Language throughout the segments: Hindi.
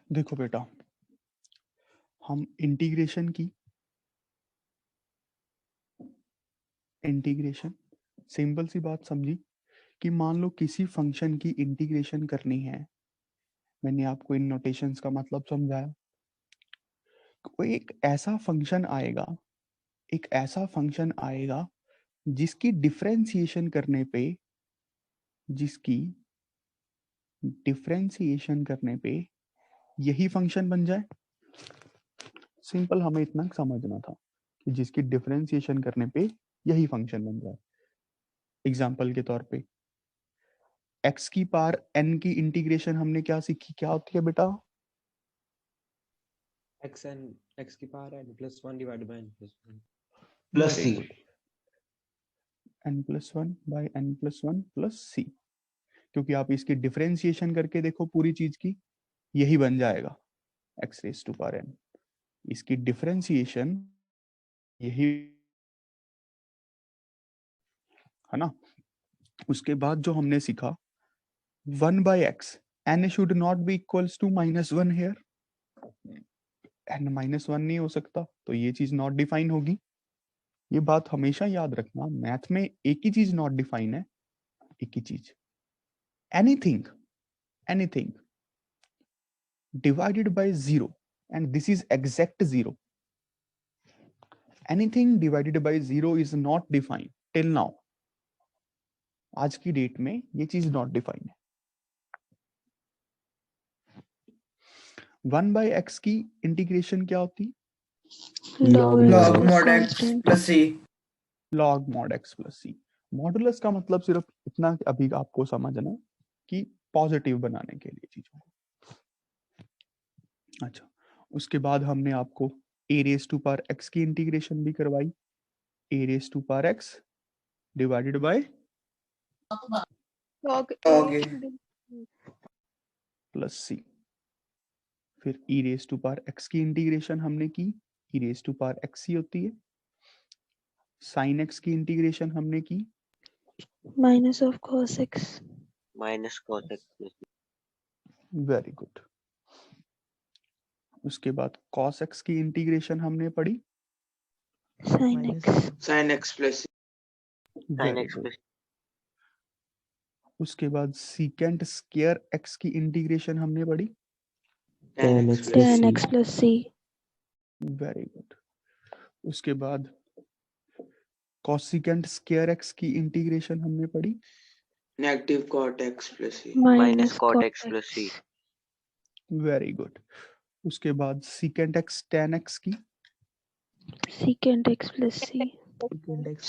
देखो बेटा, हम इंटीग्रेशन सिंपल सी बात समझी कि मान लो किसी फंक्शन की इंटीग्रेशन करनी है। मैंने आपको इन नोटेशंस का मतलब समझाया। कोई एक ऐसा फंक्शन आएगा जिसकी डिफरेंशिएशन करने पे यही फंक्शन बन जाए। सिंपल, हमें इतना समझना था कि जिसकी डिफरेंशिएशन करने पे यही फंक्शन बन जाए। एग्जाम्पल के तौर पे x की पावर n की इंटीग्रेशन हमने क्या सीखी, क्या होती है बेटा? x की power n plus 1 divided by n plus 1 plus Very C. good. n plus 1 by n plus 1 plus c, क्योंकि आप इसकी डिफरेंशिएशन करके देखो पूरी चीज की, यही बन जाएगा x raise to power n। इसकी डिफरेंशिएशन यही है ना। उसके बाद जो हमने सीखा 1 by x, n should not be equals to -1 here. n -1 नहीं हो सकता, तो ये चीज नॉट डिफाइन होगी। ये बात हमेशा याद रखना, मैथ में एक ही चीज नॉट डिफाइन है, एक ही चीज, anything divided by 0, and this is exact 0. Anything divided by 0 is not defined till now. आज की डेट में ये चीज नॉट डिफाइंड है। 1 by x की इंटीग्रेशन क्या होती? लॉग mod x प्लस सी। log mod x plus c। Modulus का मतलब सिर्फ इतना अभी आपको समझना है कि पॉजिटिव बनाने के लिए चीजों को। अच्छा, उसके बाद हमने आपको a raise to power x की इंटीग्रेशन भी करवाई। a raise to power x divided by plus C. फिर e raise to power x की इंटीग्रेशन हमने की, e raise to power x ही होती है। साइन x की इंटीग्रेशन हमने की, minus of cos x minus cos x plus very good. उसके बाद cos x की इंटीग्रेशन हमने पढ़ी, sin x sine x plus sin very x good. plus उसके बाद secant स्क्वायर x की इंटीग्रेशन हमने पढ़ी, tan x tan x plus c very good. उसके बाद cosecant स्क्वायर x की इंटीग्रेशन हमने पढ़ी, नेगेटिव cot x प्लस सी। minus cot x plus c very good. उसके बाद secant x tan x की, secant x plus c second x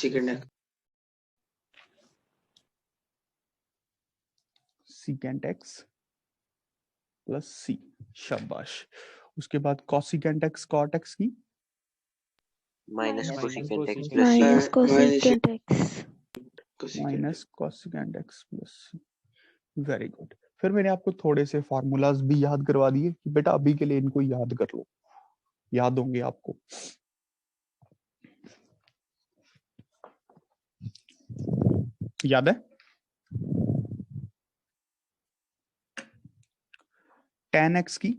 secant x plus c, शाबाश। उसके बाद cosecant x cot x की, minus minus cosecant x cosecant plus c minus minus cosecant x minus cosecant x plus c, very good. फिर मैंने आपको थोड़े से फार्मूलाज भी याद करवा दिए कि बेटा अभी के लिए इनको याद कर लो, याद होंगे आपको। याद है? tan x की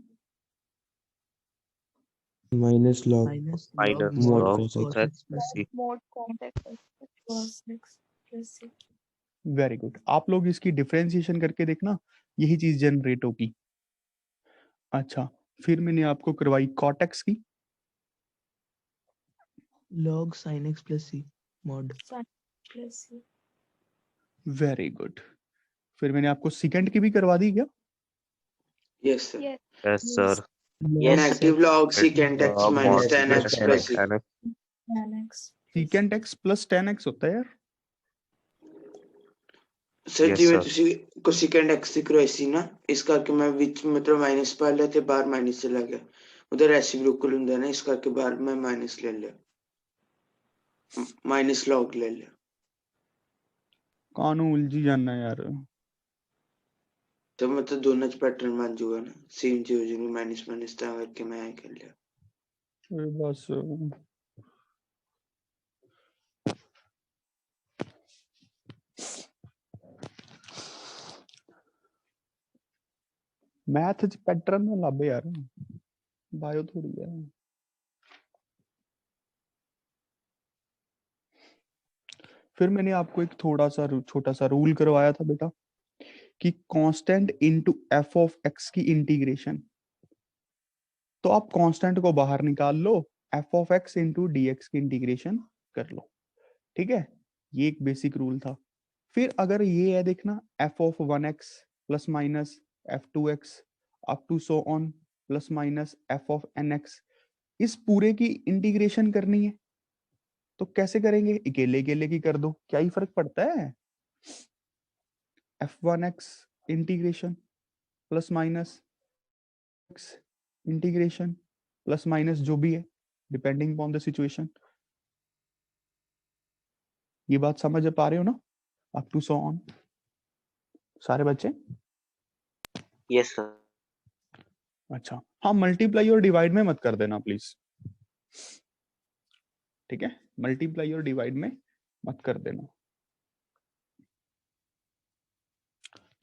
minus log minus mod log cos cos x plus c mod cos x plus c। Very good. आप लोग इसकी डिफरेंशिएशन करके देखना, यही चीज जनरेट होगी। अच्छा, फिर मैंने आपको करवाई cot x की, log sin x plus c mod sin plus c। Very good. फिर मैंने आपको secant की भी करवा दी क्या? Yes sir. yes sir log yes negative log secant x log minus mod tan x tan plus C. x tan x secant x plus tan x होता है यार। ਸਰ Yes, ਜਿਵੇਂ sir. ਤੁਸੀਂ ਕੋਸਿਕੈਂਟ x ਦੀ ਕਰਵਾਈ ਸੀ ਨਾ, ਇਸ ਕਰਕੇ ਮੈਂ ਵਿੱਚ ਮਤਲਬ ਮਾਈਨਸ ਪਾ ਲਿਆ ਤੇ ਬਾਹਰ ਮਾਈਨਸ ਚਲਾ ਗਿਆ। ਉਧਰ ਰੈਸਿਪਰੋਕਲ ਹੁੰਦਾ ਨਾ, ਇਸ ਕਰਕੇ ਬਾਹਰ ਮੈਂ ਮਾਈਨਸ ਲੈ ਲਿਆ, ਮਾਈਨਸ log ਲੈ ਲਿਆ। कानू उलझी जाना यार। तो मतलब दोनों च पैटर्न बन जाऊगा ना, सेम जी हो जाएगी, माइनस माइनस ਤਾਂ ਕਰਕੇ मैं ऐ कर लिया। ये बस मैथ च पैटर्न ना लाभे यार, बायो थोड़ी है। फिर मैंने आपको एक थोड़ा सा छोटा सा रूल करवाया था बेटा कि constant into F of X की इंटीग्रेशन, तो आप कांस्टेंट को बाहर निकाल लो, F of X into D X की इंटीग्रेशन कर लो, ठीक है। ये एक बेसिक रूल था। फिर अगर ये है देखना F of 1x plus minus F two X up to so on plus minus F of N X, इस पूरे की इंटीग्रेशन करनी है, तो कैसे करेंगे? अकेले अकेले की कर दो, क्या ही फर्क पड़ता है। f1x integration plus minus x integration plus minus जो भी है डिपेंडिंग अपॉन द सिचुएशन। ये बात समझ पा रहे हो ना? अप टू सो ऑन सारे बच्चे? Yes sir. अच्छा हाँ, मल्टीप्लाई और डिवाइड में मत कर देना प्लीज, ठीक है। मल्टीप्लाई और डिवाइड में मत कर देना।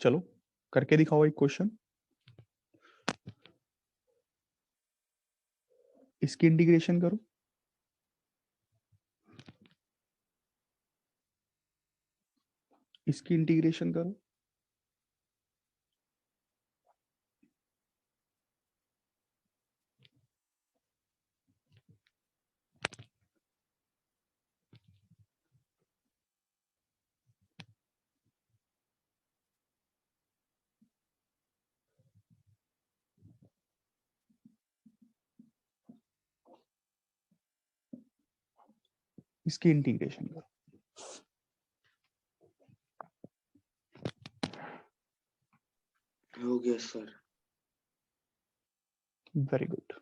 चलो करके दिखाओ एक क्वेश्चन। इसकी इंटीग्रेशन करो, इसकी इंटीग्रेशन करो। इसकी इंटीग्रेशन करो। हो गया sir. Very good.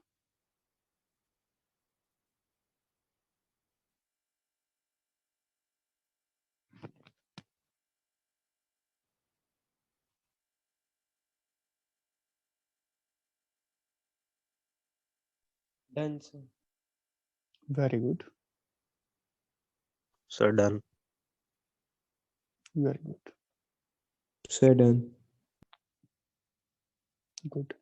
Done, sir. Very good. Sir done. Very good. Sir, done. Good.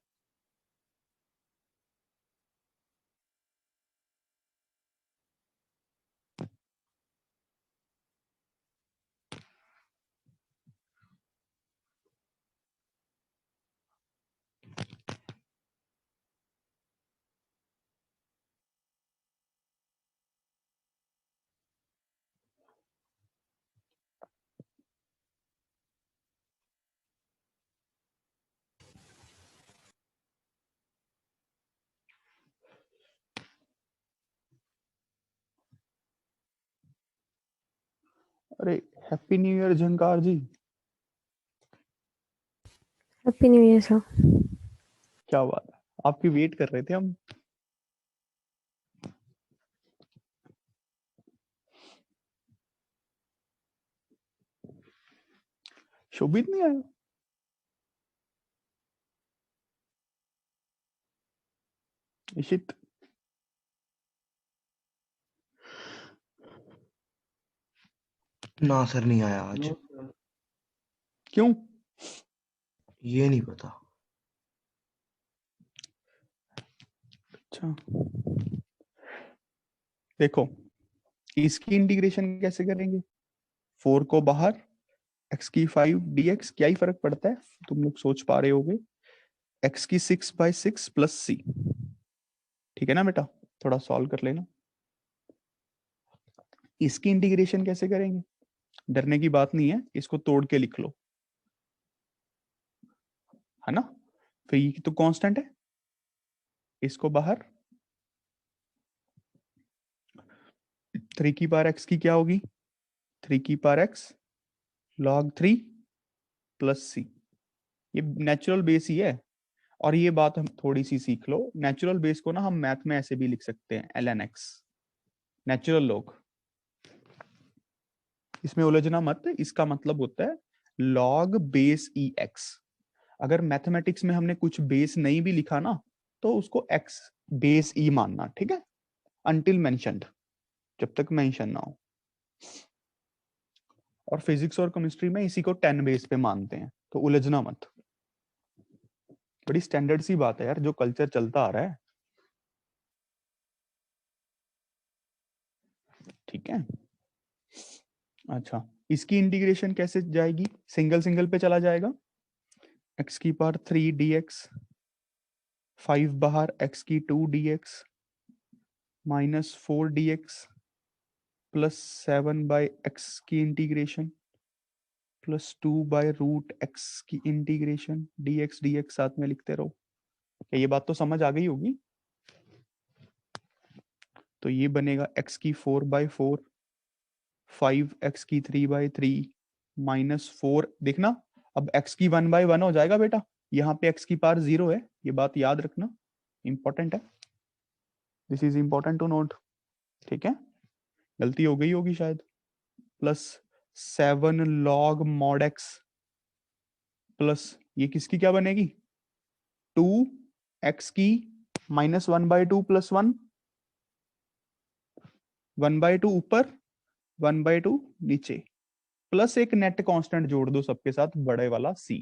अरे happy new year Jhankar ji. Happy new year sir. क्या बात है, आपकी वेट कर रहे थे हम। शोभित नहीं आया? इशित? ना सर नहीं आया आज। No, sir. क्यों? ये नहीं पता। अच्छा देखो, इसकी इंटीग्रेशन कैसे करेंगे? 4 को बाहर, x की 5 dx, क्या ही फर्क पड़ता है, तुम लोग सोच पा रहे होगे। x की 6/6 प्लस c, ठीक है ना बेटा? थोड़ा सॉल्व कर लेना। इसकी इंटीग्रेशन कैसे करेंगे? डरने की बात नहीं है, इसको तोड़ के लिख लो, है ना। फिर ये तो कांस्टेंट है, इसको बाहर, 3 की पावर x की क्या होगी? 3 की power x log 3 plus c। ये नेचुरल बेस ही है। और ये बात हम थोड़ी सी सीख लो, नेचुरल बेस को ना हम मैथ में ऐसे भी लिख सकते हैं, ln x, नेचुरल लॉग। इसमें उलझना मत, इसका मतलब होता है log बेस e x। अगर मैथमेटिक्स में हमने कुछ बेस नहीं भी लिखा ना, तो उसको x बेस e मानना, ठीक है, अनटिल मेंशन्ड, जब तक मेंशन ना हो। और फिजिक्स और केमिस्ट्री में इसी को 10 बेस पे मानते हैं, तो उलझना मत। बड़ी स्टैंडर्ड सी बात है यार, जो कल्चर चलता आ रहा है। ठीक है, अच्छा इसकी इंटीग्रेशन कैसे जाएगी? सिंगल सिंगल पे चला जाएगा। x की पावर 3 dx, 5 बाहर, x की 2 dx minus 4 dx plus 7 by X की integration plus 2 by root X की इंटीग्रेशन, dx dx साथ में लिखते रहो। क्या ये बात तो समझ आ गई होगी? तो ये बनेगा x की 4/4, 5x की 3/3 माइनस 4। देखना अब x की 1/1 हो जाएगा बेटा, यहाँ पे x की पावर 0 है, ये बात याद रखना, इंपॉर्टेंट है, this is important to note. ठीक है, गलती हो गई होगी शायद। Plus 7 log mod x plus ये किसकी क्या बनेगी? 2x की माइनस 1/2 प्लस 1, 1/2 ऊपर 1/2 नीचे, प्लस एक नेट कांस्टेंट जोड़ दो सबके साथ, बड़े वाला c।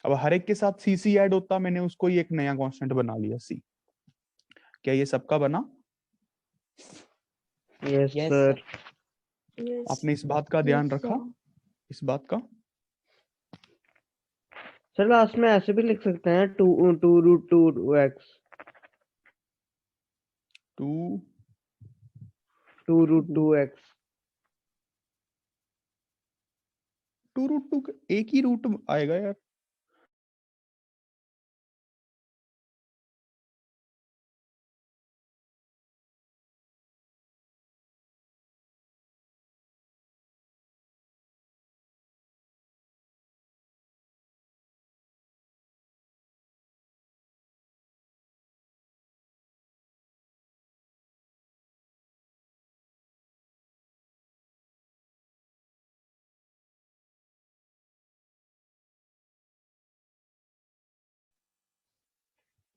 अब हर एक के साथ सी सी ऐड होता, मैंने उसको ही एक नया कांस्टेंट बना लिया c। क्या ये सबका बना? Yes, Yes, sir. sir. Yes. आपने इस बात का ध्यान Yes, रखा? sir. इस बात का? सर लास्ट में ऐसे भी लिख सकते हैं 2√2x 2 2√2x 2√2 एक ही रूट आएगा यार।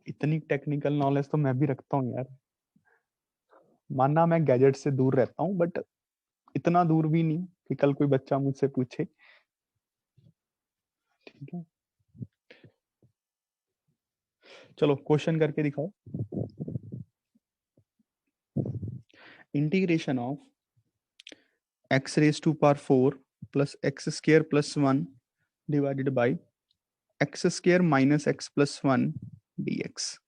इतनी टेक्निकल नॉलेज तो मैं भी रखता हूँ यार, मानना मैं गैजेट से दूर रहता हूँ, बट इतना दूर भी नहीं कि कल कोई बच्चा मुझसे पूछे। ठीक है, चलो क्वेश्चन करके दिखाओ। Integration of x raised to power 4 plus x square plus 1 divided by x square minus x plus 1 dx।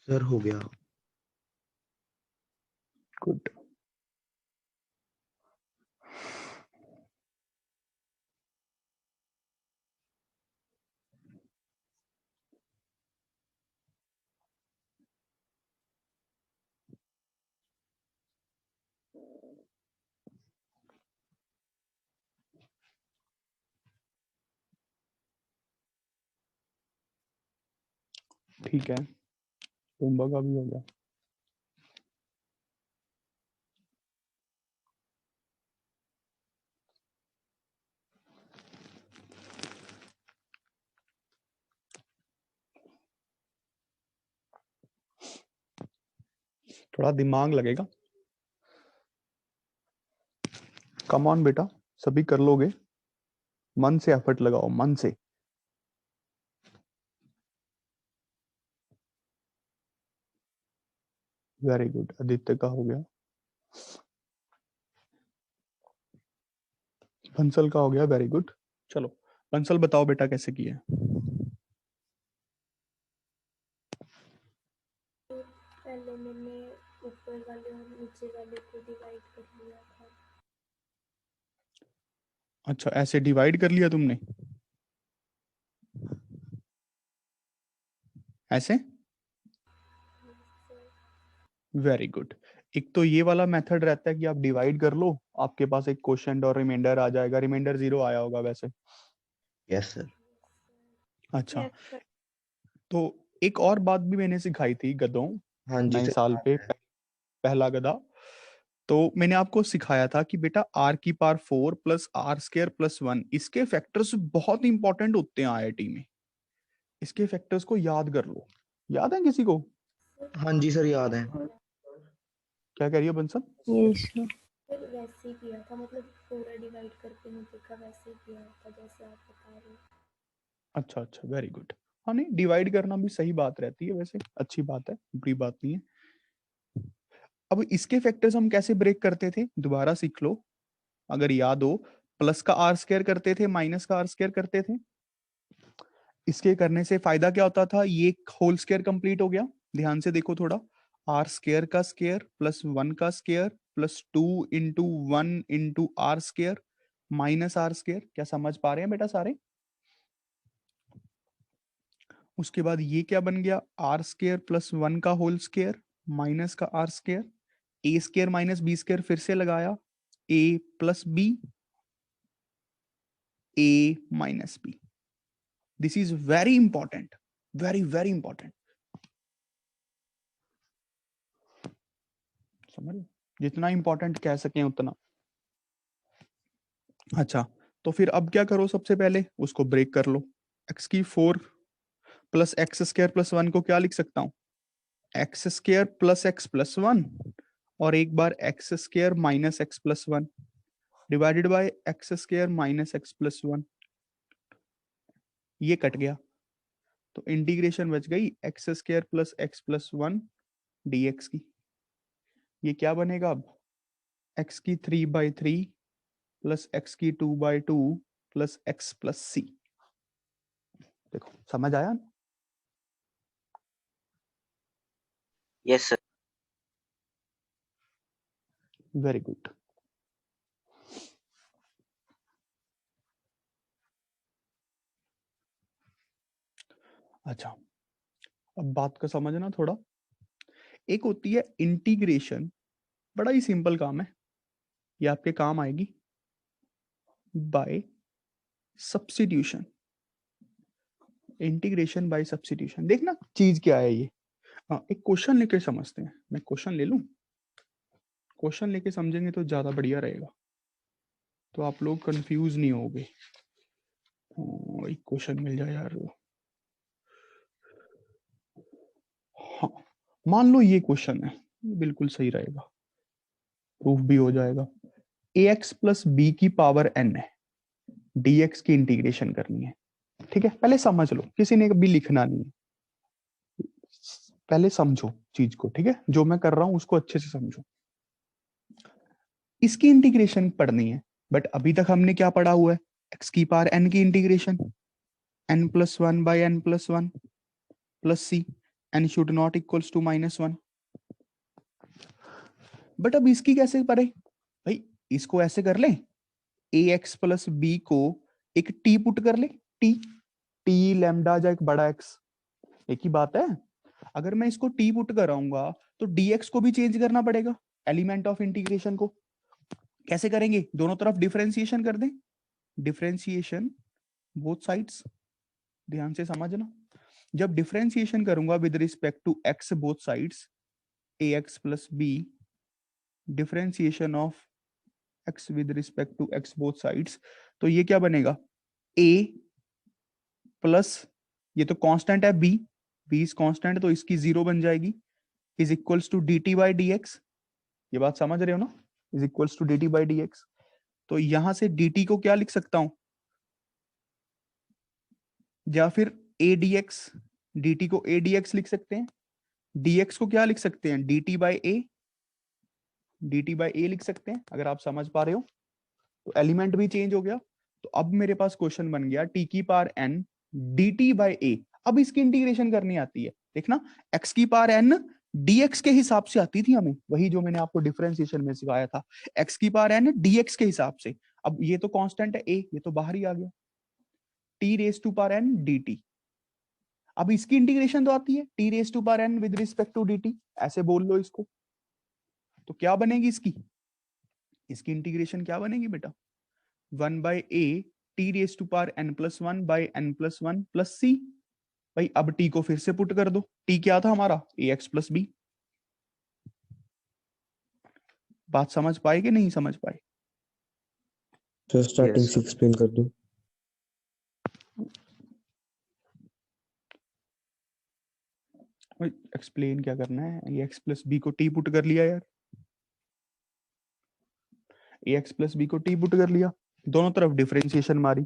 Sir हो गया। गुड, ठीक है, तुम्बा का भी हो गया। थोड़ा दिमाग लगेगा, कम ऑन बेटा, सभी कर लोगे, मन से एफर्ट लगाओ, मन से। वेरी गुड, आदित्य का हो गया, बंसल का हो गया, वेरी गुड। चलो बंसल बताओ बेटा कैसे किया? पहले मैंने ऊपर वाले और नीचे वाले को डिवाइड कर लिया था। अच्छा, ऐसे डिवाइड कर लिया तुमने, ऐसे? Very good. एक तो ये वाला मेथड रहता है कि आप डिवाइड कर लो, आपके पास एक क्वोशिएंट और रिमाइंडर आ जाएगा, रिमाइंडर 0 आया होगा वैसे। Yes sir. अच्छा, Yes, sir. तो एक और बात भी मैंने सिखाई थी गधों, हाँ जी नए सर। साल पे पहला गधा। तो मैंने आपको सिखाया था कि बेटा r की power 4 plus R square plus 1, इसके फैक्टर्स बहुत इंपॉर्टेंट होते हैं आईआईटी में, इसके फैक्टर्स को याद कर लो। याद है किसी को? हाँ जी सर, याद है। क्या कह रही हो बंसल? Yes sir. फिर वैसे ही किया था, मतलब पूरा डिवाइड करके नहीं देखा, वैसे ही किया था जैसे आप बता रहे हो। अच्छा अच्छा, वेरी गुड। हाँ, नहीं डिवाइड करना भी सही बात रहती है वैसे, अच्छी बात है, बुरी बात नहीं है। अब इसके फैक्टर्स हम कैसे ब्रेक करते थे, दोबारा सीख लो अगर याद हो। प्लस का आर स्क्वायर करते थे, माइनस का आर स्क्वायर करते थे। इसके करने से फायदा क्या होता था, ये होल स्क्वायर कंप्लीट हो गया। ध्यान से देखो थोड़ा, आर स्क्वायर का स्क्वायर प्लस 1 का square plus 2 into 1 into R square minus R square. क्या समझ पा रहे हैं बेटा सारे? उसके बाद ये क्या बन गया, आर स्क्वायर प्लस 1 का होल स्क्वायर माइनस का R square, A square minus B square फिर से लगाया, A plus B, A minus B. This is very important, very very important. समझ लो? जितना इंपॉर्टेंट कह सकें उतना। अच्छा, तो फिर अब क्या करो, सबसे पहले उसको ब्रेक कर लो। एक्स की 4 प्लस एक्स स्क्वायर प्लस 1 को क्या लिख सकता हूं, X square plus X plus 1, और एक बार X square minus X plus 1 divided by X square minus X plus 1। ये कट गया तो इंटीग्रेशन बच गई X square plus X plus 1 dx की। ये क्या बनेगा अब, एक्स की 3/3 प्लस एक्स की 2/2 प्लस एक्स प्लस सी। देखो समझ आया? Yes sir. Very good. अच्छा, अब बात को समझना थोड़ा। एक होती है इंटीग्रेशन, बड़ा ही सिंपल काम है, ये आपके काम आएगी, by substitution. Integration by substitution, देखना चीज क्या है ये। हाँ, एक क्वेश्चन लेके समझते हैं। मैं क्वेश्चन ले लूं, क्वेश्चन लेके समझेंगे तो ज्यादा बढ़िया रहेगा, तो आप लोग कंफ्यूज नहीं होगे। एक क्वेश्चन मिल जाए यार। हाँ, मान लो ये क्वेश्चन है, बिल्कुल सही रहेगा, प्रूफ भी हो जाएगा। ax प्लस बी की पावर n है, dx की इंटीग्रेशन करनी है। ठीक है, पहले समझ लो, किसी ने कभी लिखना नहीं है, पहले समझो चीज को। ठीक है, जो मैं कर रहा हूं उसको अच्छे से समझो। इसकी इंटीग्रेशन पढ़नी है, बट अभी तक हमने क्या पढ़ा हुआ है, x की पावर n की integration, n plus 1 by n plus 1 plus C, n should not equals to -1। But अब इसकी कैसे पढ़े भाई, इसको ऐसे कर ले, ax प्लस बी को एक t पुट कर ले, t लैम्डा जा एक बड़ा x, एक ही बात है। अगर मैं इसको t पुट कराऊंगा तो dx को भी चेंज करना पड़ेगा, एलिमेंट ऑफ इंटीग्रेशन को। कैसे करेंगे, दोनों तरफ डिफरेंशिएशन कर दें, डिफरेंशिएशन बोथ साइड्स। ध्यान से समझना, जब डिफरेंशिएशन करूंगा with respect to x both sides, ax plus b, differentiation of x with respect to x both sides, तो ये क्या बनेगा, a प्लस, ये तो कांस्टेंट है b, b इज कांस्टेंट, तो इसकी 0 बन जाएगी, is equals to dt by dx। ये बात समझ रहे हो ना, is equals to dt by dx। तो यहां से dt को क्या लिख सकता हूं, या फिर a dx, dt को a dx लिख सकते हैं, dx को क्या लिख सकते हैं, dt by a, dt by a लिख सकते हैं, अगर आप समझ पा रहे हो। तो एलिमेंट भी चेंज हो गया, तो अब मेरे पास क्वेश्चन बन गया t की power n dt by a। अब इसकी इंटीग्रेशन करनी आती है, देखना x की पावर n dx के हिसाब से आती थी हमें, वही जो मैंने आपको डिफरेंशिएशन में सिखाया था, x की पावर n dx के हिसाब से। अब ये तो कांस्टेंट है a, ये तो बाहर ही आ गया, t raise to power n dt। अब इसकी इंटीग्रेशन तो आती है t raise to power n with respect to dt, ऐसे बोल लो इसको। तो क्या बनेगी इसकी इंटीग्रेशन क्या बनेगी बेटा, 1/a t raise to power n plus 1 by n plus 1 plus c। भाई अब t को फिर से पुट कर दो, t क्या था हमारा ax प्लस b। बात समझ पाए कि नहीं समझ पाए? सर स्टार्टिंग Yes, से एक्सप्लेन कर दो। एक्सप्लेन क्या करना है, ax प्लस b को t पुट कर लिया यार, ax प्लस b को t पुट कर लिया, दोनों तरफ डिफरेंशिएशन मारी।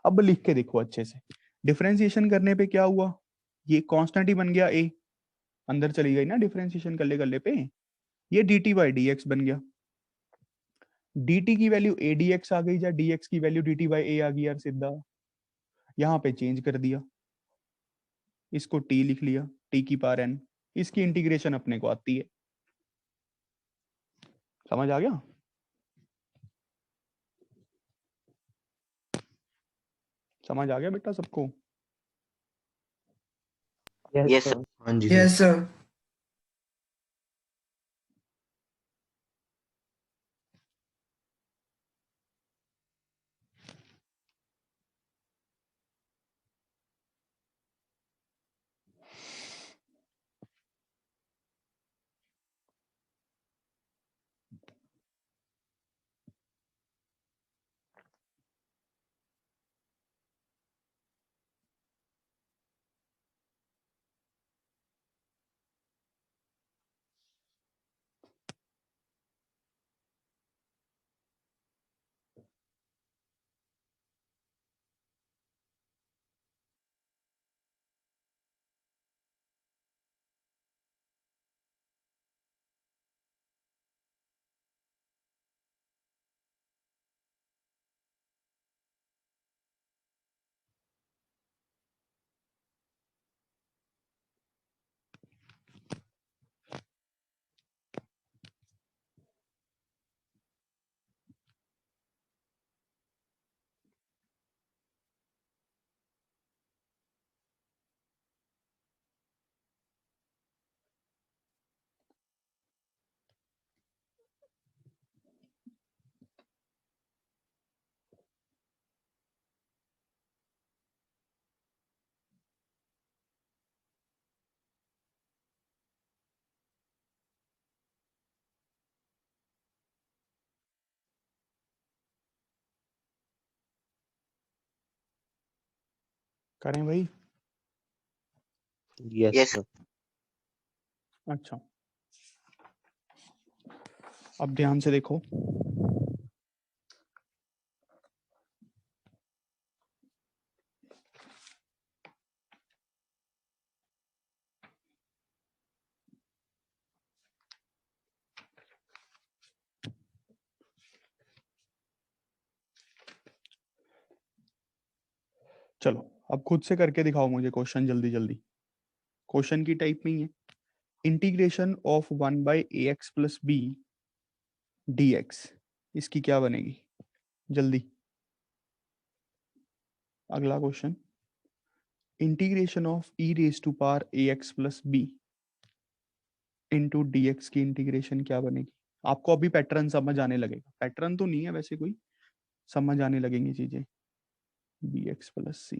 अब लिख के देखो अच्छे से, डिफरेंशिएशन करने पे क्या हुआ, ये कांस्टेंट ही बन गया a, अंदर चली गई ना डिफरेंशिएशन करले पे, ये dt बाई dx बन गया। dt की वैल्यू a dx आ गई, या dx की वैल्यू dt बाई a आ गई यार सीधा, यहाँ पे चेंज कर दिया, इसको t लिख लिया, t की पावर n, इसकी इंटीग्रेशन अपने को आती है। समझ आ गया? समझ आ गया बेटा सबको? Yes, sir. हाँ जी यस सर। सर। करें भाई? Yes Yes, sir. अच्छा, अब ध्यान से देखो, चलो अब खुद से करके दिखाओ मुझे क्वेश्चन जल्दी जल्दी, क्वेश्चन की टाइप में ही है, integration of 1/ax plus b dx, इसकी क्या बनेगी जल्दी। अगला क्वेश्चन, integration of e raise to power ax plus b into dx की इंटीग्रेशन क्या बनेगी। आपको अभी पैटर्न समझ आने लगेगा, पैटर्न तो नहीं है वैसे कोई, समझ आने लगेंगी चीजें। bx plus c,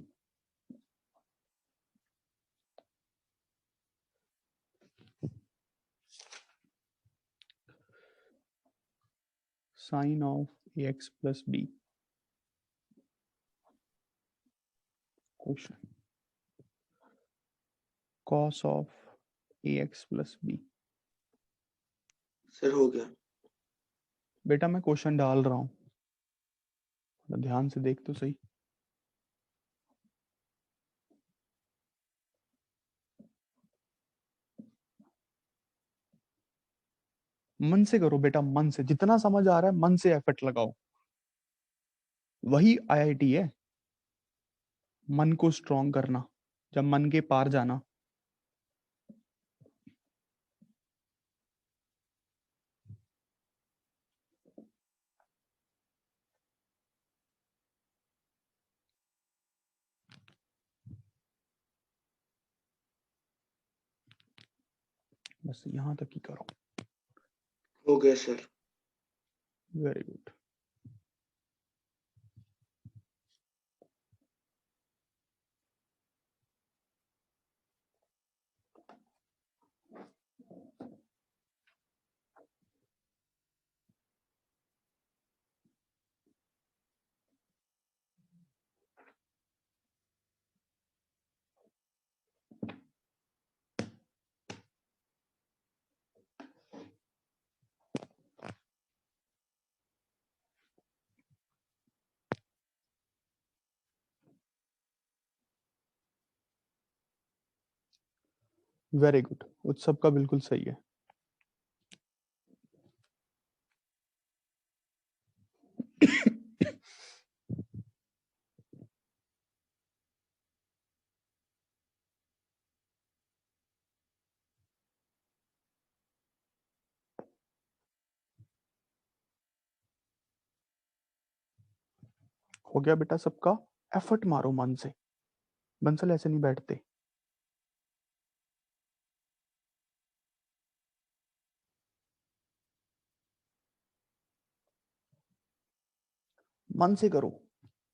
sine of ax plus b, question cos of ax plus b। Sir हो गया। बेटा मैं क्वेश्चन डाल रहा हूं, थोड़ा ध्यान से देख तो सही। मन से करो बेटा, मन से, जितना समझ आ रहा है मन से एफर्ट लगाओ, वही आईआईटी है, मन को स्ट्रॉन्ग करना, जब मन के पार जाना। बस यहाँ तक ही करो। हो गया sir. Very good. Very good, उत्सव का बिल्कुल सही है। हो गया बेटा सबका? एफर्ट मारो मन से, बंसल ऐसे नहीं बैठते। मन से करो,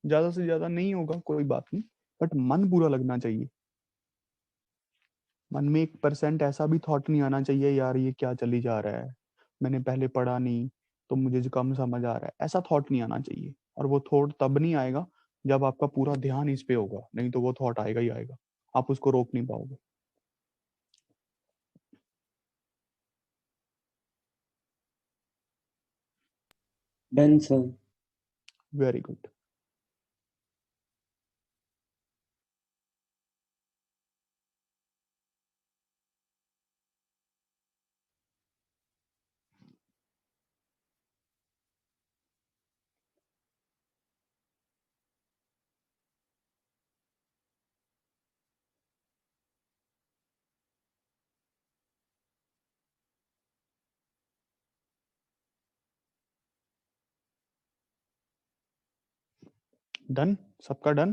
ज्यादा से ज्यादा नहीं होगा कोई बात नहीं, बट मन बुरा लगना चाहिए। मन में 1% ऐसा भी थॉट नहीं आना चाहिए यार ये क्या चली जा रहा है, मैंने पहले पढ़ा नहीं तो मुझे जो कम समझ आ रहा है, ऐसा थॉट नहीं आना चाहिए। और वो थॉट तब नहीं आएगा जब आपका पूरा ध्यान इस पे होगा, नहीं तो वो थॉट आएगा ही आएगा, आप उसको रोक नहीं पाओगे। Done, sir. Very good. Done, सबका डन।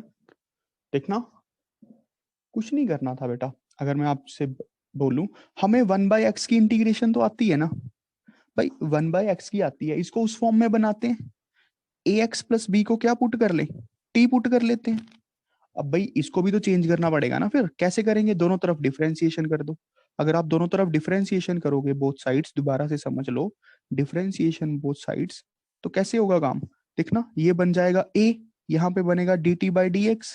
देखना कुछ नहीं करना था बेटा, अगर मैं आपसे बोलूं हमें 1/x की इंटीग्रेशन तो आती है ना भाई, 1/x की आती है, इसको उस फॉर्म में बनाते हैं, ax प्लस बी को क्या पुट कर ले, t पुट कर लेते हैं। अब भाई इसको भी तो चेंज करना पड़ेगा ना, फिर कैसे करेंगे, दोनों तरफ डिफरेंशिएशन कर दो। अगर आप दोनों तरफ डिफरेंशिएशन करोगे बोथ साइड्स, दोबारा से समझ लो, डिफरेंशिएशन बोथ साइड्स, तो कैसे होगा काम, देखना ये बन जाएगा a, यहाँ पे बनेगा dt बाई डी एक्स।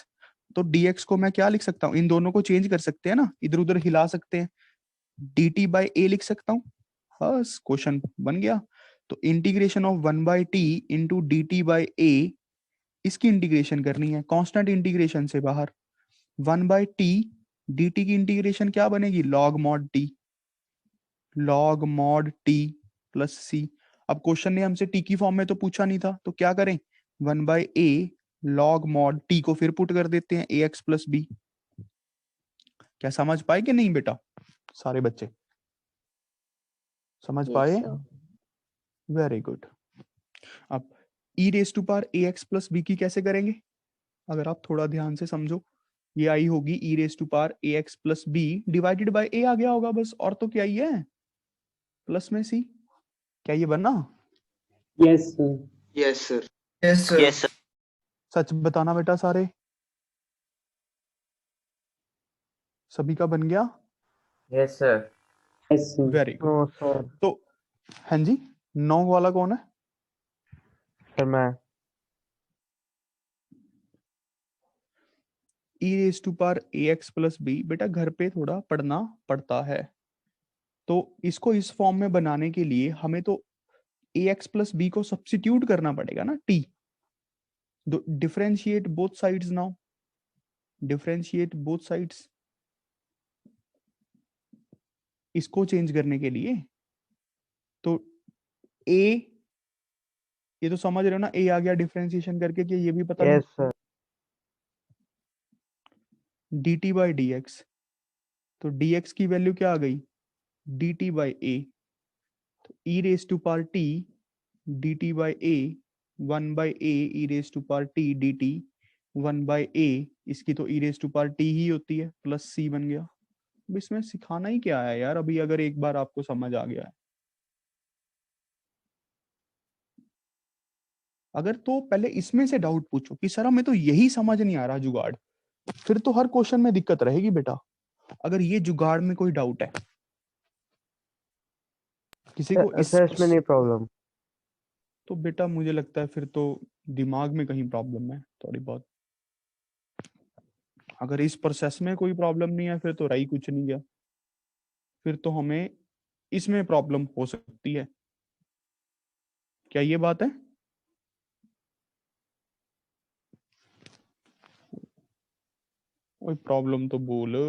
तो dx को मैं क्या लिख सकता हूँ, इन दोनों को चेंज कर सकते हैं ना, इधर उधर हिला सकते हैं, dt बाई a लिख सकता हूँ, बस क्वेश्चन बन गया। तो integration of 1/t into D T by A, इसकी इंटीग्रेशन करनी है कांस्टेंट इंटीग्रेशन से बाहर। 1/t dt की इंटीग्रेशन क्या बनेगी, log mod t, log mod t plus c। अब क्वेश्चन ने हमसे t की फॉर्म में तो पूछा नहीं था, तो क्या करें, 1/a log mod t को फिर पुट कर देते हैं ax प्लस b। क्या समझ पाए कि नहीं बेटा सारे बच्चे, समझ पाए? Yes, sir. Very good. अब e raise to power ax plus b की कैसे करेंगे, अगर आप थोड़ा ध्यान से समझो, ये आई होगी e raise to power ax plus b divided by a आ गया होगा बस, और तो क्या ही है, प्लस में c, क्या ये बना? Yes, sir. Yes sir. Yes, sir. सच बताना बेटा सारे, सभी का बन गया? Yes sir. Yes, sir. Very good. No sir. तो हाँ जी, 9 वाला कौन है? सर मैं। e raise to power ax plus b, बेटा घर पे थोड़ा पढ़ना पड़ता है, तो इसको इस फॉर्म में बनाने के लिए हमें तो ax प्लस b को सब्स्टिट्यूट करना पड़ेगा ना, t, differentiate both sides now, differentiate both sides, इसको चेंज करने के लिए। तो a, ये तो समझ रहे हो ना, a आ गया डिफरेंशिएशन करके, कि ये भी पता yes sir. dt by D X, तो dx की वैल्यू क्या आ गई, dt बाई a, तो e raise to power t dt by a, 1/a e raise to power t dt 1/a, इसकी तो e raise to power t ही होती है, प्लस c बन गया। अब इसमें सिखाना ही क्या है यार, अभी अगर एक बार आपको समझ आ गया है, अगर तो पहले इसमें से डाउट पूछो कि सर हमें तो यही समझ नहीं आ रहा जुगाड़, फिर तो हर क्वेश्चन में दिक्कत रहेगी बेटा। अगर ये जुगाड़ में कोई डाउट है, किसी को इस सर इसमें नहीं प्रॉब्लम। तो बेटा मुझे लगता है फिर तो दिमाग में कहीं प्रॉब्लम है थोड़ी बहुत। अगर इस प्रोसेस में कोई प्रॉब्लम नहीं है फिर तो रही कुछ नहीं गया, फिर तो हमें इसमें प्रॉब्लम हो सकती है। क्या ये बात है? कोई प्रॉब्लम तो बोलो।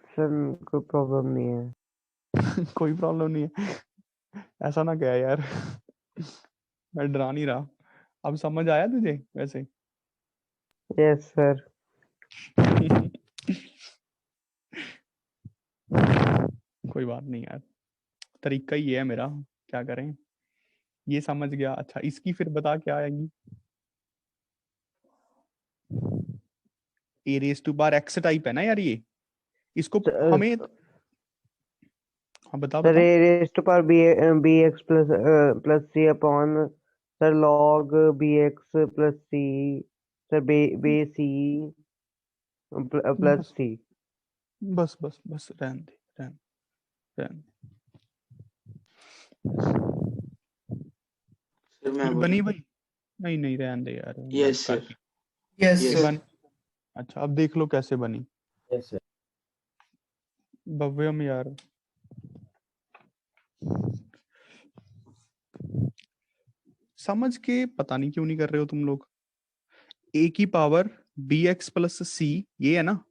सर कोई प्रॉब्लम नहीं है। कोई प्रॉब्लम नहीं है, ऐसा ना कह यार। मैं डरा नहीं रहा। अब समझ आया तुझे वैसे? Yes sir. कोई बात नहीं यार, तरीका ही है मेरा, क्या करें। ये समझ गया। अच्छा इसकी फिर बता क्या आएगी? A raise to bar X type है ना यार ये, इसको हमें हाँ बता सर बता। A raised to power B X plus C upon sir log B X plus C sir B C plus बस सी। बस बस बस रहने दे, रहने सर मैं दे। बोलूं? बनी भाई? नहीं नहीं रहने दे यार, मैं यस सर। करके यस यस। सर। बन। अच्छा अब देख लो कैसे बनी। Yes, sir. भव्यम यार, समझ के पता नहीं क्यों नहीं कर रहे हो तुम लोग। ए की पावर बी एक्स प्लस सी, ये है ना,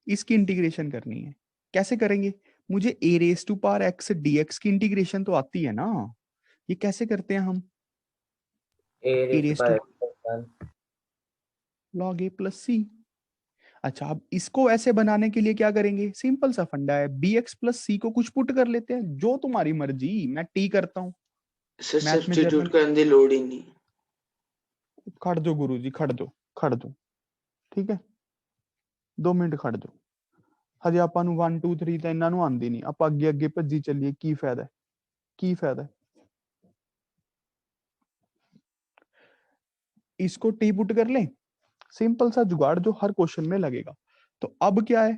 इसकी इंटीग्रेशन करनी है। कैसे करेंगे? मुझे A raise to power X D X की इंटीग्रेशन तो आती है ना, ये कैसे करते हैं हम? A A raised to raise to power x plus 1. Log A plus C. अच्छा अब इसको ऐसे बनाने के लिए क्या करेंगे? सिंपल सा फंडा है, बी एक्स प्लस सी को कुछ पुट कर लेते हैं, जो तुम्हारी मर्जी। मैं टी करता हूँ, सर मैथ में सब्स्टिट्यूट जर्नल। करने की लोड ही नहीं। खड़ दो गुरु जी, खड़ दो, खड़ दो, ठीक है 2 ਮਿੰਟ ਖੜ ਜਾਓ। ਹਜੇ ਆਪਾਂ ਨੂੰ 1 2 3 ਤਾਂ ਇਹਨਾਂ ਨੂੰ ਆਂਦੀ ਨਹੀਂ, ਆਪਾਂ ਅੱਗੇ ਅੱਗੇ ਭੱਜੀ ਚੱਲੀਏ, ਕੀ ਫਾਇਦਾ ਹੈ? ਕੀ फायदा है? इसको टी पुट कर ले, सिंपल सा जुगाड़ जो हर क्वेश्चन में लगेगा। तो अब क्या है,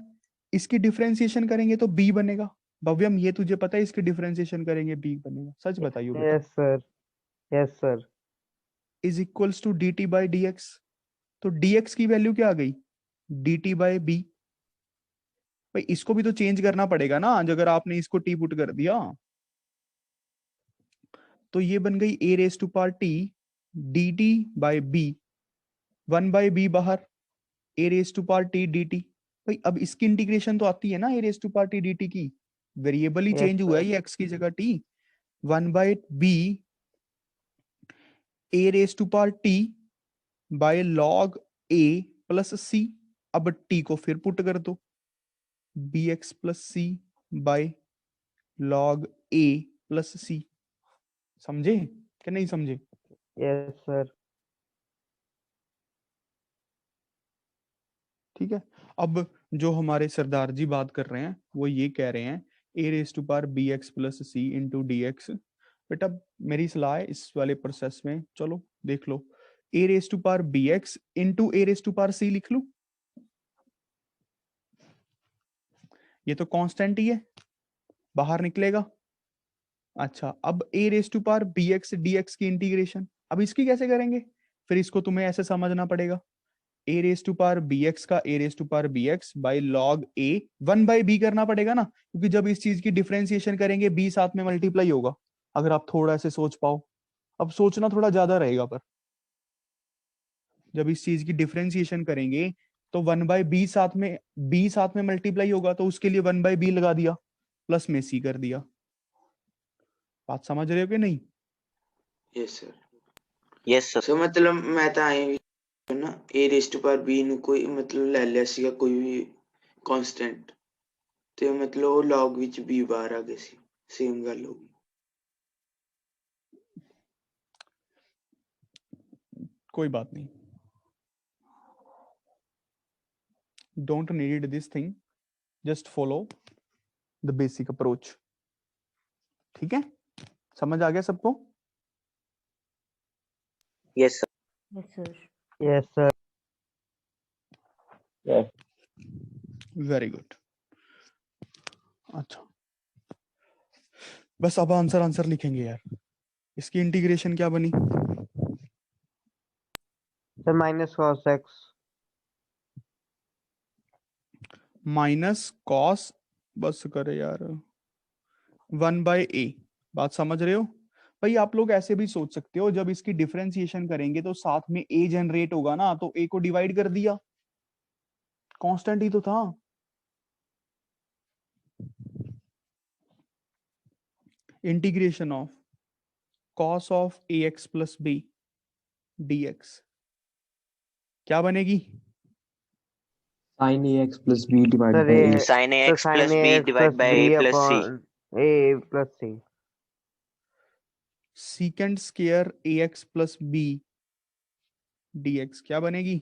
इसकी डिफरेंशिएशन करेंगे तो बी बनेगा। भव्यम ये तुझे पता है, इसकी डिफरेंशिएशन करेंगे बी बनेगा, सच बताइयो बेटा। Yes sir. Yes sir. Is equals to D T by D X. तो dx की वैल्यू क्या आ गई? dt by B. भाई इसको भी तो चेंज करना पड़ेगा ना, अगर आपने इसको टी पुट कर दिया तो ये बन गई A raise to power T D T by B, 1 by B बाहर, A raise to power T D T. भाई अब इसकी इंटीग्रेशन तो आती है ना A raise to power T D T की, वेरिएबल ही यस चेंज हुआ है, सर। ये एक्स की जगह T. 1 by B A raise to power T by log A plus C. अब टी को फिर पुट कर दो, B X plus C by log A plus C. समझे कि नहीं समझे? Yes sir. ठीक है। अब जो हमारे सरदार जी बात कर रहे हैं वो ये कह रहे हैं A raise to power B X plus C into D X. बेटा मेरी सलाह है इस वाले प्रोसेस में, चलो देख लो, A raise to power B X into A raise to power C लिख लूं, ये तो कांस्टेंट ही है, बाहर निकलेगा। अच्छा अब A raise to power B X D X की इंटीग्रेशन, अब इसकी कैसे करेंगे? फिर इसको तुम्हें ऐसे समझना पड़ेगा, A raise to power B X का A raise to power B X by log A 1 by B करना पड़ेगा ना, क्योंकि जब इस चीज की डिफरेंशिएशन करेंगे बी साथ में मल्टीप्लाई होगा। अगर आप थोड़ा ऐसे सोच पाओ, अब सोचना थोड़ा ज्यादा रहेगा, पर जब इस चीज की डिफरेंशिएशन करेंगे तो 1 बाई बी साथ में मल्टीप्लाई होगा, तो उसके लिए 1 बाई बी लगा दिया, प्लस में सी कर दिया। बात समझ रहे हो कि नहीं? Yes sir. Yes sir. Sir मतलब मैं ਤਾਂ ਆਏ ਨਾ a raised to power b ਨੂੰ ਕੋਈ ਮਤਲਬ ਲੈ ਲਿਆ ਸੀਗਾ ਕੋਈ ਵੀ ਕਾਂਸਟੈਂਟ, ਤੇ ਮਤਲਬ ਉਹ log ਵਿੱਚ b ਬਾਹਰ ਆ ਗਿਆ ਸੀ, ਸੇਮ ਗੱਲ ਹੋ ਗਈ। कोई बात नहीं, don't need this thing, just follow the basic approach. ठीक है, समझ आ गया सबको? Yes, sir. Yes, sir. Yes, sir. Very good. अच्छा, बस अब आंसर लिखेंगे यार. इसकी इंटीग्रेशन क्या बनी? Sir, minus cos x. Minus cos, बस करे यार, 1/a. बात समझ रहे हो भाई? आप लोग ऐसे भी सोच सकते हो, जब इसकी डिफरेंशिएशन करेंगे तो साथ में a जनरेट होगा ना, तो a को डिवाइड कर दिया, कांस्टेंट ही तो था. Integration of cos of ax plus b dx क्या बनेगी? Sin AX plus B divided Sir, by A. Sin sir, AX plus sin B ax divided by A plus C. upon a plus c. secant square ax plus b dx क्या बनेगी?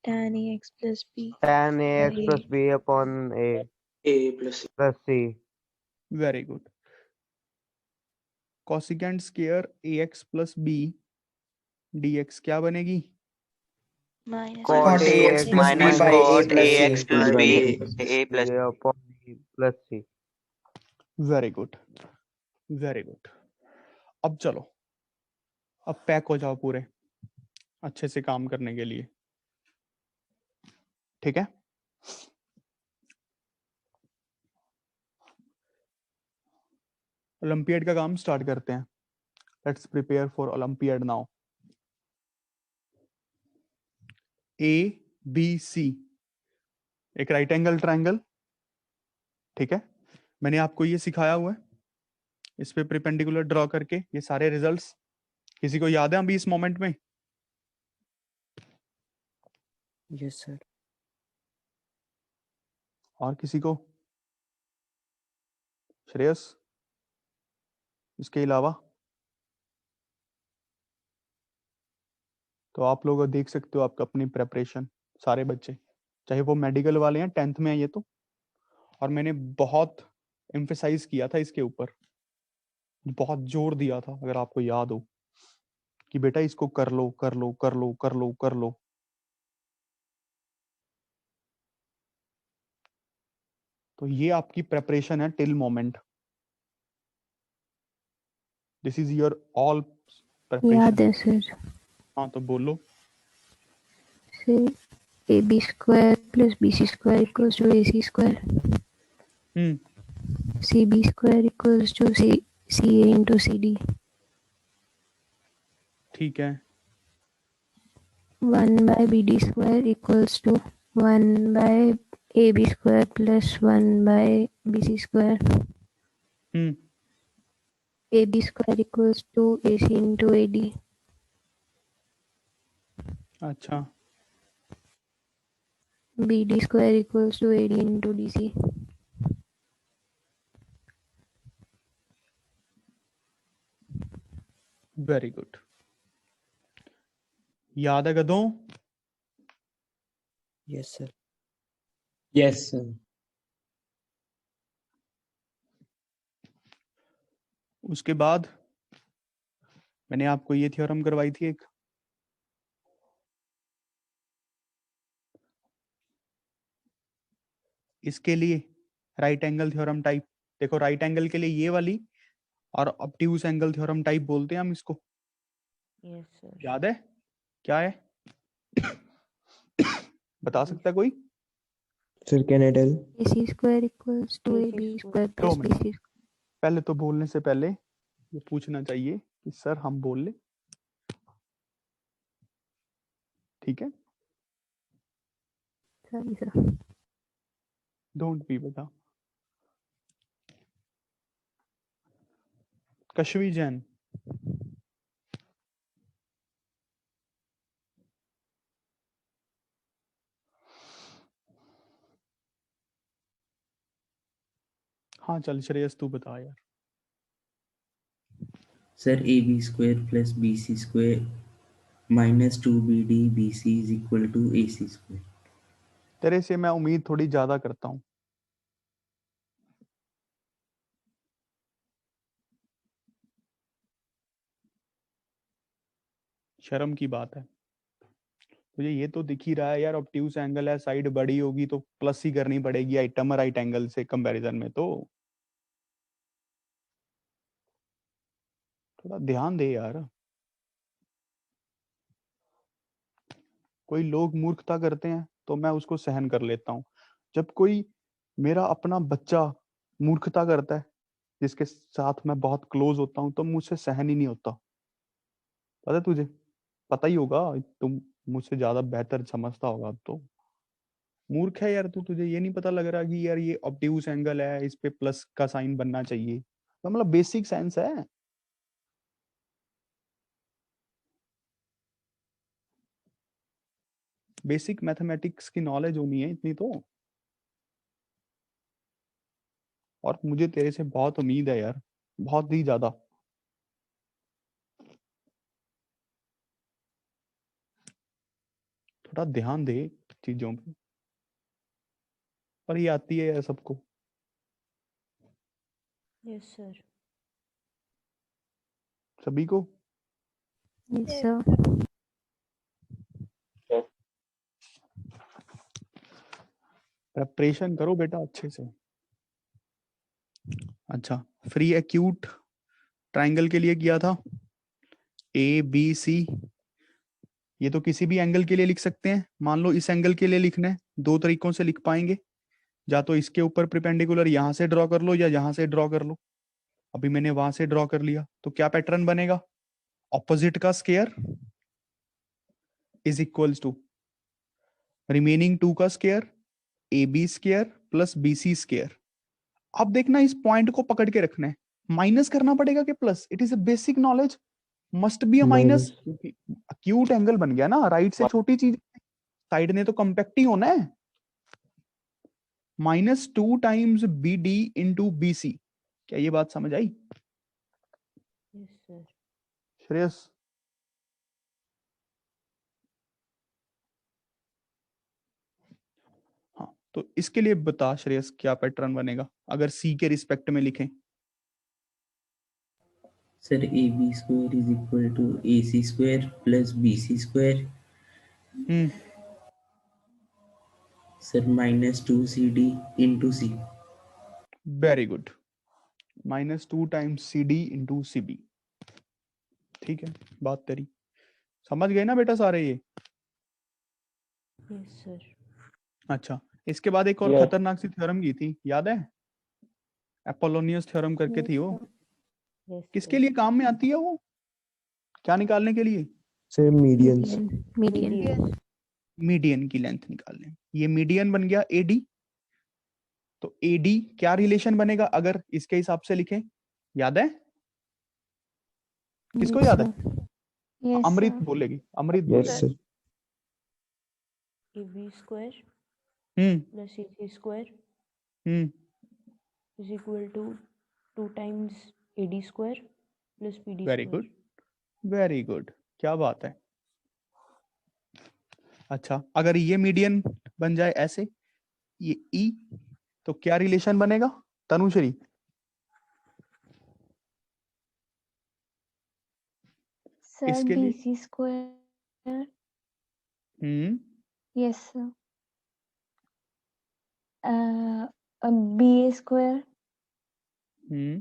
tan ax plus b Tan ax A. plus b upon a A plus plus c. Very good. cosecant square ax plus b dx क्या बनेगी? minus Cot cos ax ax plus Minus b by cot a plus AX c. plus divided B by A. A plus A upon b plus c. Very good, very good. अब चलो, अब पैक हो जाओ पूरे अच्छे से काम करने के लिए. ठीक है, ओलंपियाड का काम स्टार्ट करते हैं. Let's prepare for olympiad now. A B C एक राइट एंगल ट्रायंगल. ठीक है, मैंने आपको ये सिखाया हुआ है, इस पे परपेंडिकुलर ड्रॉ करके ये सारे रिजल्ट्स. किसी को याद है अभी इस मोमेंट में? Yes, sir. और किसी को? श्रेयस, इसके अलावा? तो आप लोग देख सकते हो आपका अपनी प्रेपरेशन, सारे बच्चे, चाहे वो मेडिकल वाले हैं, 10th में है ये तो. और मैंने बहुत एम्फेसाइज किया था इसके ऊपर, बहुत जोर दिया था, अगर आपको याद हो, कि बेटा इसको कर लो कर लो कर लो कर लो कर लो. तो ये आपकी प्रेपरेशन है till moment. This is your all याद प्रेपरेशन. है सर. हाँ तो बोलो. Sir ab square plus bc square equals to ac square. cb square equals to ca into cd. ठीक है. 1 by bd square equals to 1 by ab square plus 1 by bc square. ab square equals to ac into ad. अच्छा, bd square equals to ad into dc. Very good. याद है गधों? Yes, sir. Yes, sir. उसके बाद मैंने आपको ये थ्योरम करवाई थी एक, इसके लिए राइट एंगल थ्योरम टाइप. देखो राइट एंगल के लिए ये वाली, और ऑब्ट्यूज एंगल थ्योरम टाइप बोलते हैं हम इसको. Yes sir. याद है क्या है? बता सकता है कोई? Sir, can I tell? ac square equals to ab square plus minute. bc square. पहले तो बोलने से पहले ये पूछना चाहिए कि सर हम बोल ले. ठीक है, Sorry sir. डोंट बी बेटा. कश्वी जैन, हाँ चल श्रेयस तू बता यार. Sir, AB square plus BC square minus 2BD BC is equal to AC square. तेरे से मैं उम्मीद थोड़ी ज्यादा करता हूँ। शर्म की बात है। तुझे ये तो दिख ही रहा है यार, ऑब्ट्यूस एंगल है, साइड बड़ी होगी तो प्लस ही करनी पड़ेगी आइटम राइट एंगल से कंपैरिजन में। तो थोड़ा ध्यान दे यार। कोई लोग मूर्खता करते हैं तो मैं उसको सहन कर लेता हूँ। जब कोई मेरा अपना बच्चा मूर्खता करता है जिसके साथ मैं बहुत क्लोज होता हूँ तो मुझसे सहन ही नहीं होता। पता है तुझे? पता ही होगा, तुम मुझसे ज्यादा बेहतर समझता होगा। अब तो मूर्ख है यार तू, तुझे ये नहीं पता लग रहा कि यार ये ऑब्ट्यूस एंगल है, इस पे प्लस का साइन बनना चाहिए। तो मतलब बेसिक साइंस है। बेसिक मैथमेटिक्स की नॉलेज होनी है इतनी तो। और मुझे तेरे से बहुत उम्मीद है यार, बहुत ही ज्यादा। थोड़ा ध्यान दे चीजों पे। पर ये आती है यार सबको। Yes sir. सभी को। Yes sir. प्रेपरेशन करो बेटा अच्छे से। अच्छा, फ्री एक्यूट ट्राइंगल के लिए किया था ए बी सी। ये तो किसी भी एंगल के लिए लिख सकते हैं। मान लो इस एंगल के लिए लिखना है, दो तरीकों से लिख पाएंगे। या तो इसके ऊपर परपेंडिकुलर यहां से ड्रॉ कर लो या यहां से ड्रॉ कर लो। अभी मैंने वहां से ड्रॉ कर लिया तो क्या पैटर्न बनेगा? ऑपोजिट का square is equals to remaining two का square, A B square plus B C square. अब देखना इस पॉइंट को पकड़ के रखना है। माइनस करना पड़ेगा कि plus? It is a basic knowledge, must be a minus. क्योंकि अक्यूट एंगल बन गया ना, राइट से छोटी चीज, साइड ने तो कंपैक्ट ही होना है। -2 times B D into B C. क्या ये बात समझ आई? Yes sir. श्रेयस, हाँ तो इसके लिए बता श्रेयस, क्या पैटर्न बनेगा अगर सी के रिस्पेक्ट में लिखें? Sir A B square is equal to A C square plus B C square. Sir -2 CD into C. Very good. -2 times C D into C B. ठीक है, बात तेरी समझ गए ना बेटा सारे ये? Yes sir. अच्छा, इसके बाद एक और खतरनाक सी थ्योरम की थी, याद है? अपोलोनियस थ्योरम करके थी वो। यस किसके लिए काम में आती है वो? क्या निकालने के लिए? से मीडियंस। मीडियन। मीडियन की लेंथ निकालने। ये मीडियन बन गया एडी। तो एडी क्या रिलेशन बनेगा अगर इसके हिसाब से लिखें? याद है? किसको याद है? Yes Amrit sir. बोलेगी, अमृत यस बोलेगी। Sir. A B square hmm plus A C square hmm is equal to 2 times A D square plus B D very square. Good, very good, क्या बात है। अच्छा, अगर ये मीडियन बन जाए ऐसे, ये ई, तो क्या रिलेशन बनेगा तनुश्री? सर इसके लिए BC square. Yes sir. BA square hmm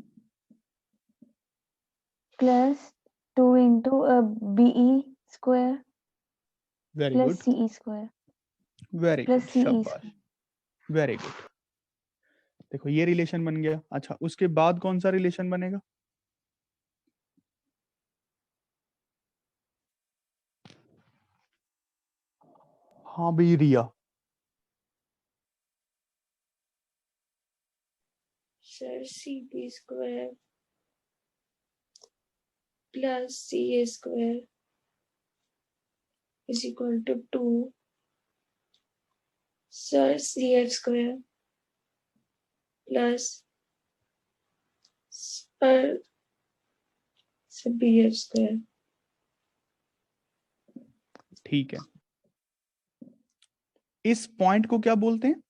plus 2 into BE square very plus good, CE square very plus good, CE शाबाश, स्क्वायर। Very good. देखो ये रिलेशन बन गया। अच्छा, उसके बाद कौन सा रिलेशन बनेगा? हाँ भी Riya. Sir CB square plus CA square is equal to 2 sir CF square plus sir BF square. ठीक है, इस पॉइंट को क्या बोलते हैं?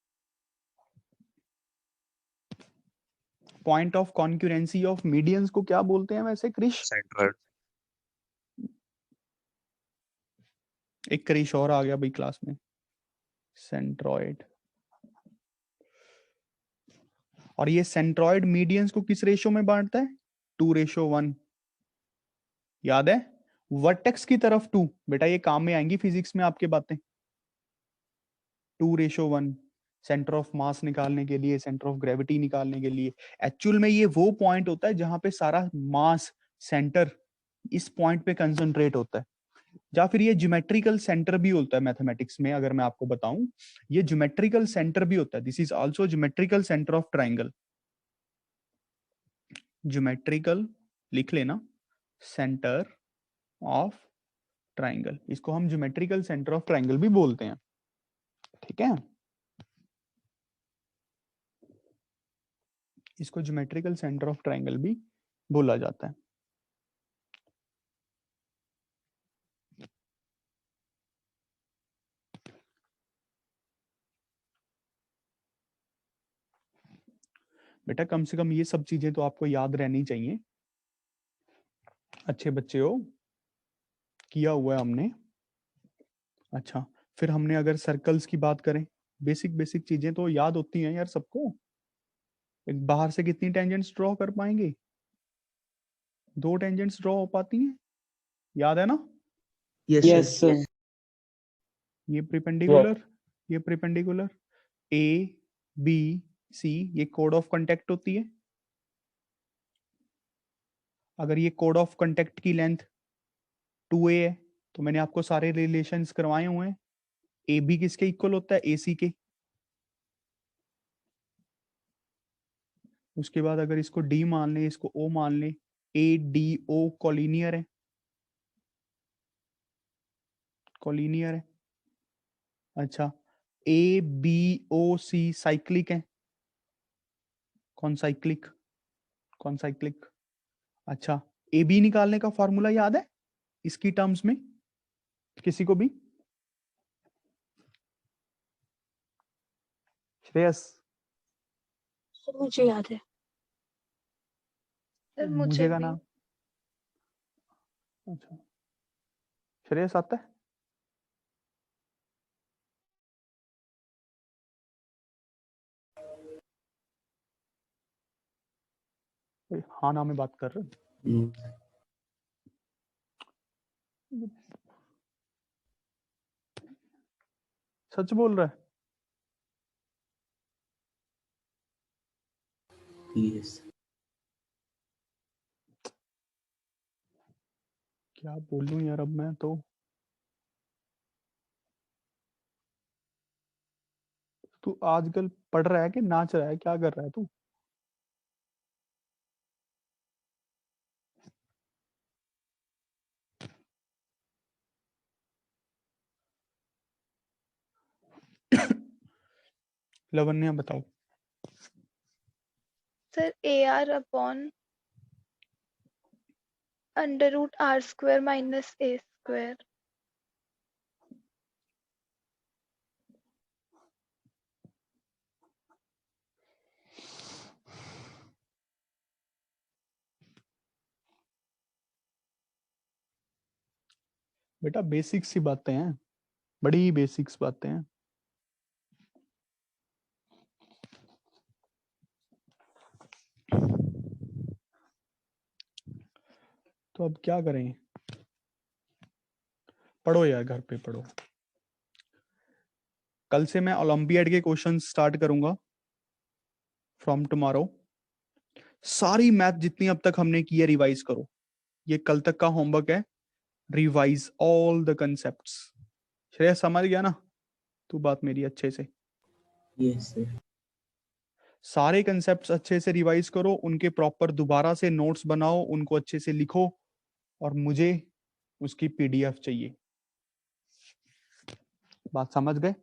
Point of concurrency of medians को क्या बोलते हैं वैसे क्रिश? सेंट्रोइड। एक क्रिश और आ गया भाई क्लास में, सेंट्रॉइड। और ये सेंट्रॉइड मीडियंस को किस रेशो में बांटता है? 2:1। याद है? वर्टेक्स की तरफ 2। बेटा ये काम में आएंगी फिजिक्स में आपके बातें। 2:1 सेंटर ऑफ मास निकालने के लिए, सेंटर ऑफ ग्रेविटी निकालने के लिए। एक्चुअल में ये वो पॉइंट होता है जहां पे सारा मास सेंटर इस पॉइंट पे कंसंट्रेट होता है, या फिर ये ज्योमेट्रिकल सेंटर भी होता है मैथमेटिक्स में। अगर मैं आपको बताऊं, ये ज्योमेट्रिकल सेंटर भी होता है। This is also geometrical centre of triangle. Geometrical लिख लेना, सेंटर ऑफ ट्राइंगल, इसको हम ज्योमेट्रिकल सेंटर ऑफ ट्राइंगल भी बोलते हैं। ठीक है, इसको ज्योमेट्रिकल सेंटर ऑफ ट्राइंगल भी बोला जाता है। बेटा कम से कम ये सब चीजें तो आपको याद रहनी चाहिए। अच्छे बच्चे हो, किया हुआ है हमने। अच्छा, फिर हमने अगर सर्कल्स की बात करें, बेसिक बेसिक चीजें तो याद होती हैं यार सबको। एक बाहर से कितनी टेंजेंट्स ड्रॉ कर पाएंगे? 2 टेंजेंट्स ड्रॉ हो पाती हैं, याद है ना? Yes sir. ये परपेंडिकुलर, ये परपेंडिकुलर, ए बी सी, ये कोड ऑफ कांटेक्ट होती है। अगर ये कोड ऑफ कांटेक्ट की लेंथ 2a है तो मैंने आपको सारे रिलेशंस करवाए हुए हैं। ए बी किसके इक्वल होता है? ए सी के। उसके बाद अगर इसको डी मान ले, इसको ओ मान ले, ए डी ओ कॉलिनियर है, कॉलिनियर है। अच्छा, A B O C cyclic है, कौन साइक्लिक, कौन साइक्लिक। अच्छा, ए बी निकालने का फॉर्मूला याद है इसकी टर्म्स में किसी को भी? श्रेयस? सर मुझे याद है। सर मुझे का नाम, अच्छा श्रेयस आता है? हाँ ना, मैं बात कर रहा हूँ। सच बोल रहा है? यस। क्या बोलूं यार अब मैं तो। तू आजकल पढ़ रहा है कि नाच रहा है, क्या कर रहा है तू? लवन्या बताओ। Sir AR upon √r² minus a²। बेटा बेसिक सी बातें हैं, बड़ी बेसिक्स बातें हैं। तो अब क्या करें? पढ़ो यार, घर पे पढ़ो। कल से मैं ओलंपियाड के क्वेश्चन स्टार्ट करूंगा, फ्रॉम टुमारो। सारी मैथ जितनी अब तक हमने की है रिवाइज करो। ये कल तक का होमवर्क है, revise all the concepts. Shreya समझ गया ना तू बात मेरी अच्छे से? Yes sir. सारे कंसेप्ट्स अच्छे से रिवाइज करो, उनके प्रॉपर दोबारा से नोट्स बनाओ, उनको अच्छे से लिखो, और मुझे उसकी पीडीएफ चाहिए। बात समझ गए?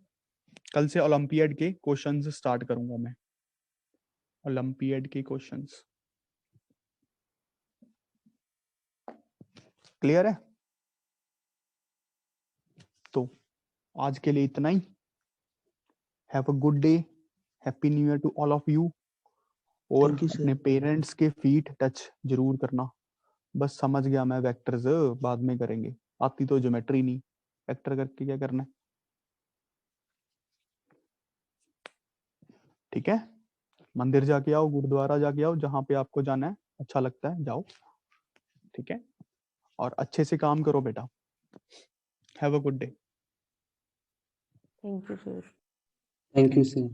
कल से ओलंपियाड के क्वेश्चंस स्टार्ट करूंगा मैं, ओलंपियाड के क्वेश्चंस। क्लियर है? तो आज के लिए इतना ही। Have a good day, happy new year to all of you. और Thank you, sir. अपने पेरेंट्स के फीट टच जरूर करना। बस समझ गया मैं, वेक्टर्स बाद में करेंगे, आती तो ज्योमेट्री नहीं, वेक्टर करके क्या करना है। ठीक है, मंदिर जाके आओ, गुरुद्वारा जाके आओ, जहां पे आपको जाना है, अच्छा लगता है जाओ। ठीक है, और अच्छे से काम करो बेटा। Have a good day. Thank you, sir. Thank you, sir.